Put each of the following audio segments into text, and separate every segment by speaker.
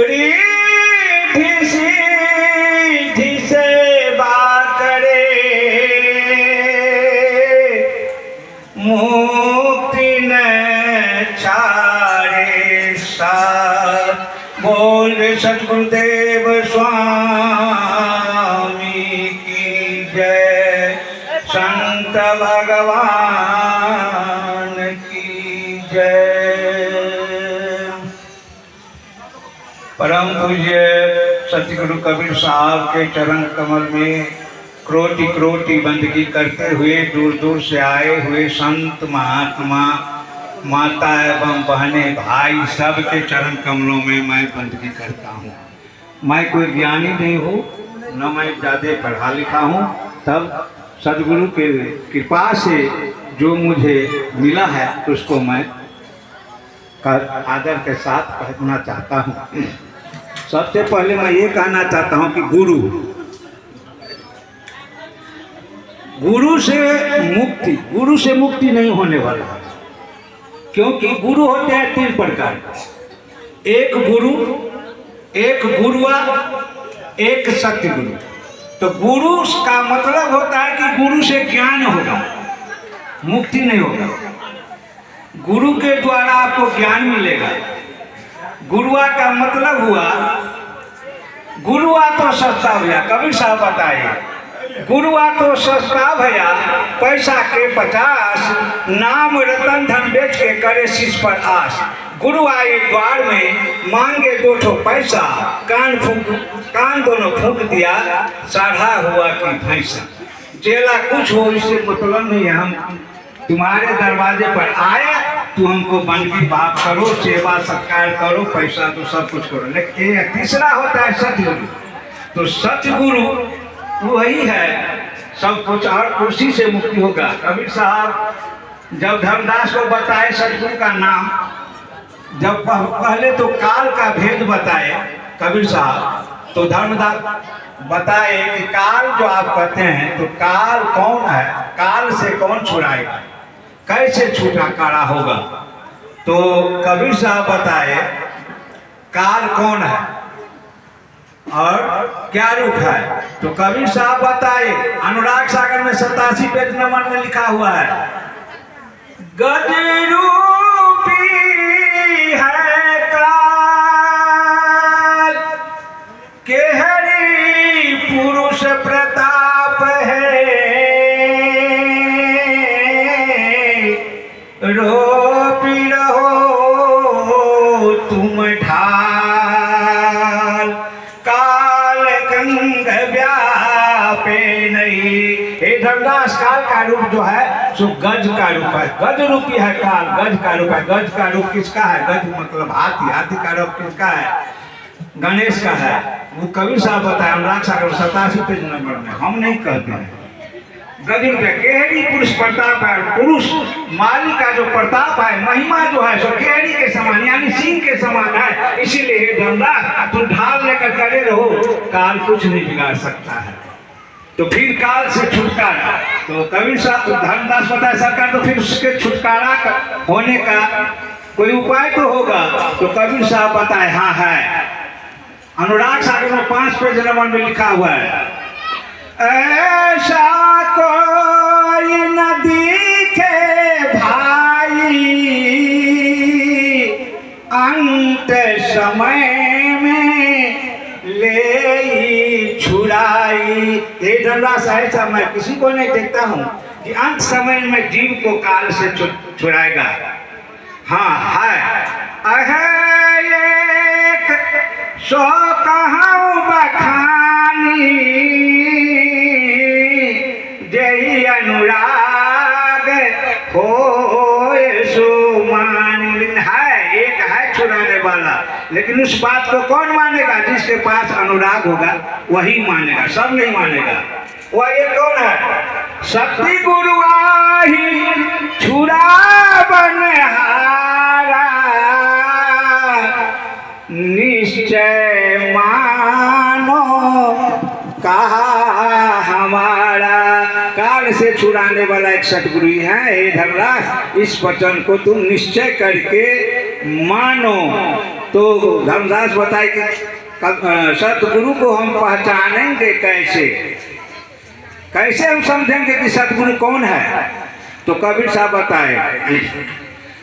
Speaker 1: रीठी सीधी सेवा करे मुक्ति न छाड़े सार। बोल सद्गुरुदेव स्वामी की जय, संत भगवान की जय। परम पूज्य सतगुरु कबीर साहब के चरण कमल में कोटि कोटि बंदगी करते हुए दूर दूर से आए हुए संत महात्मा, माता एवं बहने भाई सब के चरण कमलों में मैं बंदगी करता हूँ। मैं कोई ज्ञानी नहीं हूँ, न मैं ज़्यादा पढ़ा लिखा हूँ, तब सद्गुरु के कृपा से जो मुझे मिला है उसको मैं आदर के साथ कहना चाहता हूँ। सबसे पहले मैं ये कहना चाहता हूँ कि गुरु से मुक्ति नहीं होने वाला है, क्योंकि गुरु होते हैं तीन प्रकार। एक गुरु, एक गुरुआ, एक सतगुरु। तो गुरु का मतलब होता है कि गुरु से ज्ञान होगा, मुक्ति नहीं होगा। गुरु के द्वारा आपको ज्ञान मिलेगा। गुरुआ का मतलब हुआ, गुरुआ तो सस्ता भैया, कबीर साहब बताए, गुरुआ तो सस्ता भैया, पैसा के 50, नाम रतन धन बेच के करे शीश पर आस। गुरु आए द्वार में मांगे 2 ठो पैसा, कान दोनों फूंक दिया, साढ़ा हुआ कि भैंसा। चेला कुछ हो इससे मतलब नहीं है, हम तुम्हारे दरवाजे पर आए, तू हमको बंदगी बात करो, सेवा सत्कार करो, पैसा तो सब कुछ करो। लेकिन तीसरा होता है सतगुरु। तो सतगुरु वही है सब कुछ, और उसी से मुक्ति होगा। कबीर साहब जब धर्मदास को बताए सतगुरु का नाम, जब पहले तो काल का भेद बताए कबीर साहब, तो धर्मदास बताए कि काल जो आप कहते हैं, तो काल कौन है, काल से कौन छुड़ाएगा, कैसे छुटकारा होगा। तो कबीर साहब बताए काल कौन है और क्या रूप है। तो कबीर साहब बताए, अनुराग सागर में 87 पेज नंबर में लिखा हुआ है, गज रूपी है काल, केहरी पुरुष प्रताप है, रोपी रहो तुम ढाल, काल गंग व्यापे नहीं। हे धर्मदास, काल का रूप जो है सो गज का रूप है, गज रूपी है काल, गज का रूप है। गज का रूप किसका है, गज मतलब हाथी, हाथी का रूप किसका है, गणेश का है। वो कबीर साहब बताया अनुराग सागर 87 पेज नंबर में, हम नहीं कहते हैं। गजरू पे केहरी पुरुष प्रताप है, पुरुष माली का जो प्रताप है, महिमा जो है सो केहरी के समान यानी सिंह के समान है। इसीलिए हे धर्मदास, तुम ढाल लेकर खड़े रहो, काल कुछ नहीं बिगाड़ सकता है। तो फिर काल से छुटकारा, तो कबीर साहब धर्मदास बताए सरकार, तो फिर उसके छुटकारा होने का कोई उपाय तो होगा। तो कबीर साहब बताए हाँ है, अनुराग सागर में 5 पेज नंबर में लिखा हुआ है, ऐसा कोई न दिखे भाई, अंत समय में ले छुड़ाई। ये धर्मदास ऐसा मैं किसी को नहीं देखता हूँ कि अंत समय में जीव को काल से छुड़ाएगा। हाँ है, एक सो कहूँ बखानी, जय अनुराग हो सुमान है। एक है छुड़ाने वाला, लेकिन उस बात को कौन मानेगा, जिसके पास अनुराग होगा वही मानेगा, सब नहीं मानेगा। वह ये कौन है, शक्ति गुरु आही छुड़ा बनहारा, निश्चय मानो कहा हमारा। काल से छुड़ाने वाला एक सतगुरु है। हे धर्मराज, इस वचन को तुम निश्चय करके मानो। तो धर्मदास बताए कि सतगुरु को हम पहचानेंगे कैसे, कैसे हम समझेंगे कि सतगुरु कौन है। तो कबीर साहब बताए,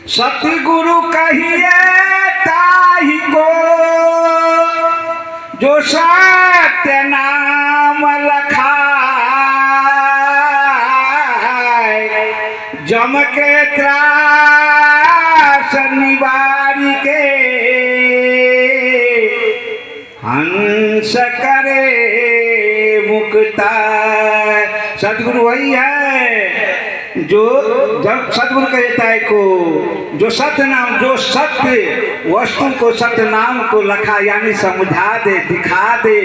Speaker 1: सतगुरु कहिए ताहि को जो सत्य नाम लखाए, जम के त्रास निवारी के हंस करे मुक्ता। सतगुरु वही है जो जब सतगुरु कहता है को जो सत्य नाम, जो सत्य वस्तु को, सत्य नाम को लखा यानी समझा दे, दिखा दे,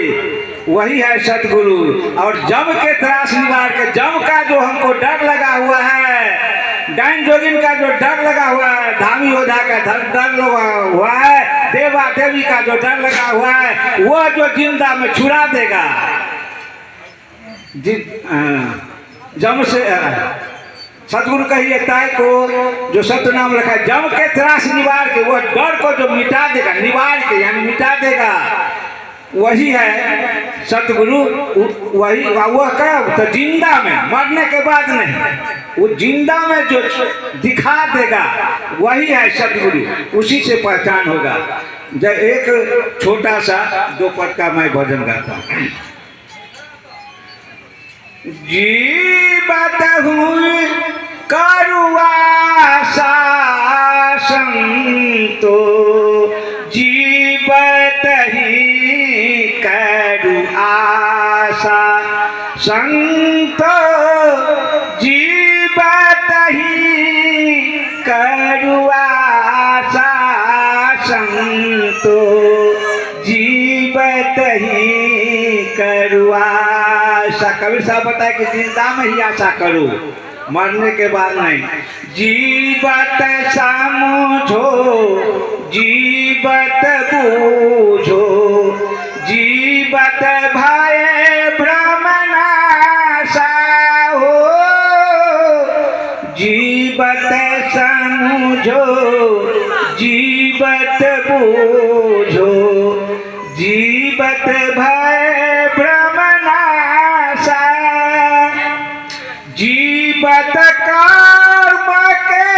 Speaker 1: वही है सतगुरु। और जम के त्रास निवार के, जम का जो हमको डर लगा हुआ है, डाइन जोगिन का जो डर लगा हुआ है, धामी योद्धा का डर लगा हुआ है, देवा देवी का जो डर लगा हुआ है, वो जो जिंदा में छुड़ा देगा। जम से सतगुरु कहिए ताय को जो सत्य नाम रखा है, जम के त्रास निवार के, वह डर को जो मिटा देगा, निवार के यानी मिटा देगा, वही है सतगुरु। वही वह कब? तो जिंदा में, मरने के बाद नहीं, वो जिंदा में जो दिखा देगा वही है सतगुरु, उसी से पहचान होगा। जब एक छोटा सा 2 पद का मैं भजन गाता हूँ। जीवत हुई करुआ शासन तो जीवत ही करु आशा, संतो जीवत ही करु आशा, संतो जीवत ही करु आशा। कबीर साहब बताए कि जिंदा में ही आशा करो, मरने के बाद नहीं। जीवत समझो जीवत बूझो, जीवत भय भ्रम नाशा हो, जीवत समझो जीवत बूझो, जीवत भय भ्रम नाशा, जीवत कर्म के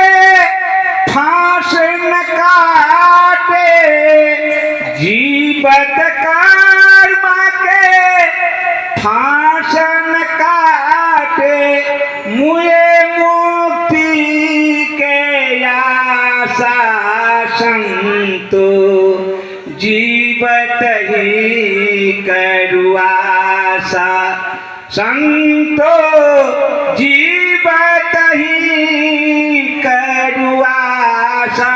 Speaker 1: फांस न काटे, जीवत कर्म के फांस न काटे, मुए मुक्ति के आशा, संतो जीवत ही करु आशा, संतो जीवत ही करु आशा,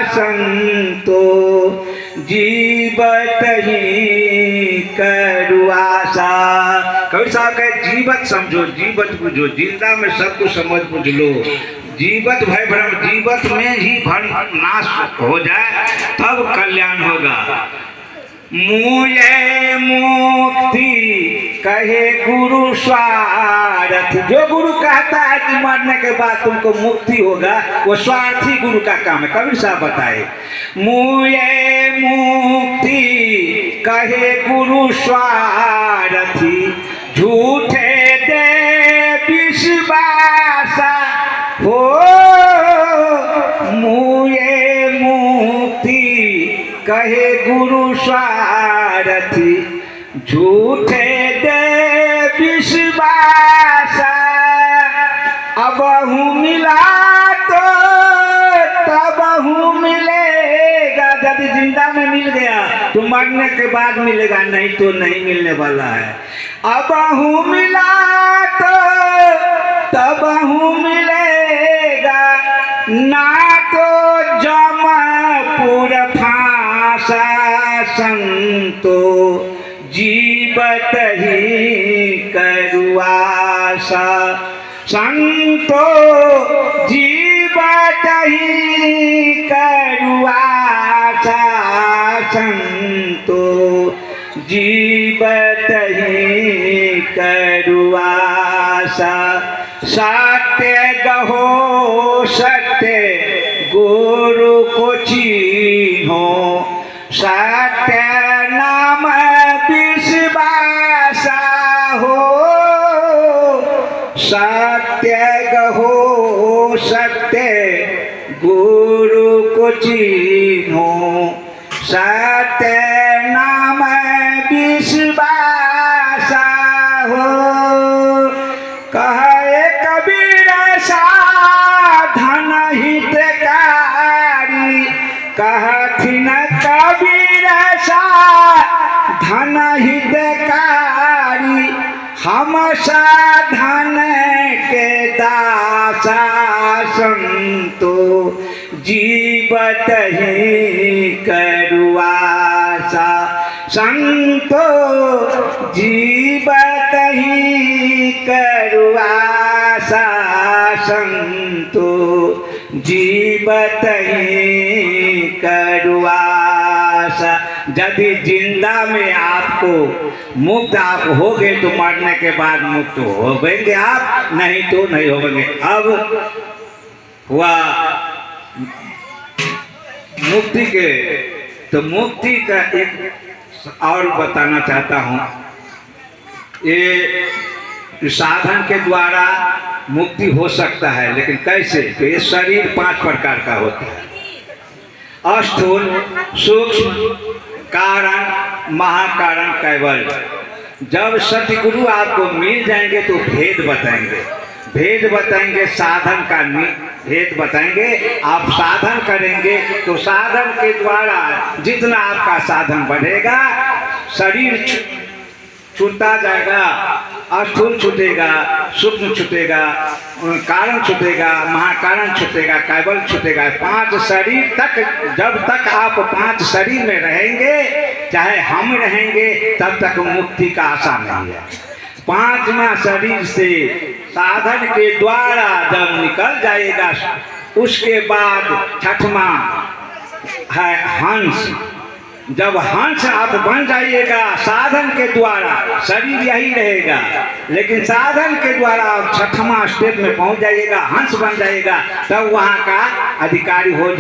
Speaker 1: संतो जीवत ही करु आशा। कबीर साहब कहे जीवत समझो जीवत बुझो, जिंदा में सब कुछ समझ बुझ लो, जीवत भय भ्रम, जीवत में ही भ्रम नाश हो जाए तब कल्याण होगा। मुझे मुक्ति कहे गुरु स्वार्थ, जो गुरु कहता है कि मरने के बाद तुमको मुक्ति होगा, वो स्वार्थी गुरु का काम है। कबीर साहब बताए, मुझे मुक्ति कहे गुरु स्वार्थी, झूठे दे विश्वासा हो, मुझे मुक्ति कहे गुरु स्वार्थी, झूठे दे विश्वासा। अब हूँ मिला तो तब हूँ मिलेगा, यदि जिंदा में मिल गया तो मरने के बाद मिलेगा, नहीं तो नहीं मिलने वाला है। अब हूँ मिला तो तब हूँ मिलेगा, ना तो जमपुर फांसा, संतो जीवत ही करु आशा, संतो जीवत ही करु आशा, संतो जीवत ही करु आशा। सत्य गहो सत्य गुरु को चीन्हो, सत्य नाम विश्वास हो, सत्य गहो सत्य गुरु को चीन्हो, सत्य नाम विश्वास हो। कहे कबीर साधन हितकारी, कहथिन कबीर साधन हितकारी, हम साधन के दासा संतो जीवत ही करुआसा, संतो जीवत ही करुआसा, संतो जीवत ही करुआसा। यदि जिंदा में आपको मुक्त आप होगे तो मरने के बाद मुक्त होंगे आप, नहीं तो नहीं होंगे। अब हुआ मुक्ति के, तो मुक्ति का एक और बताना चाहता हूँ। ये साधन के द्वारा मुक्ति हो सकता है, लेकिन कैसे? तो ये शरीर 5 प्रकार का होता है, स्थूल, सूक्ष्म, कारण, महाकारण, कैवल्य। जब सतगुरु आपको मिल जाएंगे तो भेद बताएंगे, भेद बताएंगे, साधन का भेद बताएंगे। आप साधन करेंगे तो साधन के द्वारा जितना आपका साधन बढ़ेगा, शरीर छूटता जाएगा, स्थूल छूटेगा, सूक्ष्म छूटेगा, कारण छूटेगा, महाकारण छूटेगा, कैवल छूटेगा। 5 शरीर तक, जब तक आप 5 शरीर में रहेंगे, चाहे हम रहेंगे, तब तक मुक्ति का आशा नहीं है। 5वां शरीर से साधन के द्वारा जब निकल जाएगा, उसके बाद 6वां है हंस। जब हंस आप बन जाइएगा साधन के द्वारा, शरीर यही रहेगा, लेकिन साधन के द्वारा आप 6वां स्टेप में पहुंच जाइएगा, हंस बन जाएगा, तब वहाँ का अधिकारी हो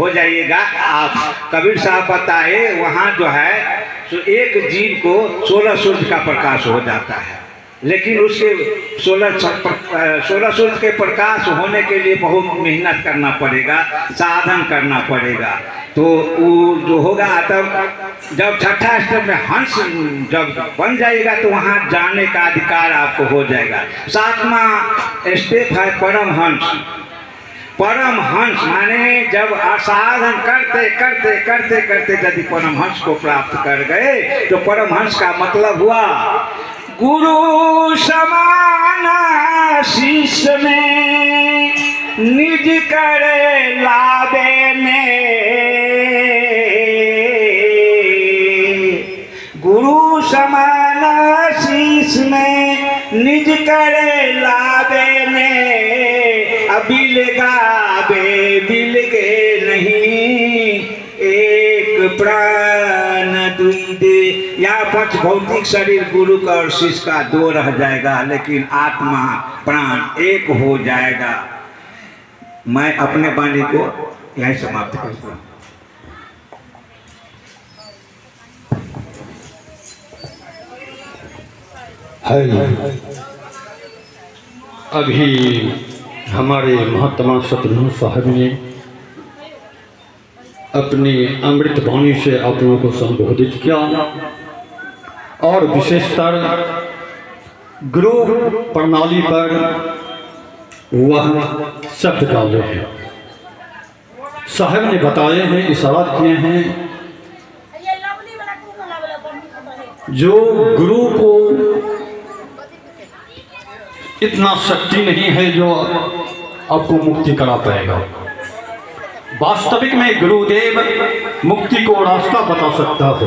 Speaker 1: जाइएगा आप। कबीर साहब बताए, वहाँ जो है तो एक जीव को 16 सूर्य का प्रकाश हो जाता है, लेकिन उसके 16 सूर्य के प्रकाश होने के लिए बहुत मेहनत करना पड़ेगा, साधन करना पड़ेगा। तो वो जो होगा, तब जब 6ठा स्टेप में हंस जब बन जाएगा तो वहाँ जाने का अधिकार आपको हो जाएगा। 7वां स्टेप है परम हंस। परम हंस माने जब असाधन करते करते करते करते यदि परम हंस को प्राप्त कर गए, तो परम हंस का मतलब हुआ गुरु समान शिष्य में निज करे लावे ने, गुरु समान शिष्य में निज करे लावे ने, बिल गावे बिल के नहीं, एक प्राण दुई दे। यहाँ 5 भौतिक शरीर गुरु का और शिष्य का 2 रह जाएगा, लेकिन आत्मा प्राण एक हो जाएगा। मैं अपने वाणी को यहीं समाप्त करता हूँ।
Speaker 2: अभी हमारे महात्मा शत्रुघ्न साहब ने अपनी अमृत वाणी से आप लोगों को संबोधित किया, और विशेषतर गुरु प्रणाली पर वह शब्द डाले हैं। साहब ने बताए हैं, इशारा किए हैं, जो गुरु को इतना शक्ति नहीं है जो आपको मुक्ति करा पाएगा। वास्तविक में गुरुदेव मुक्ति को रास्ता बता सकता है,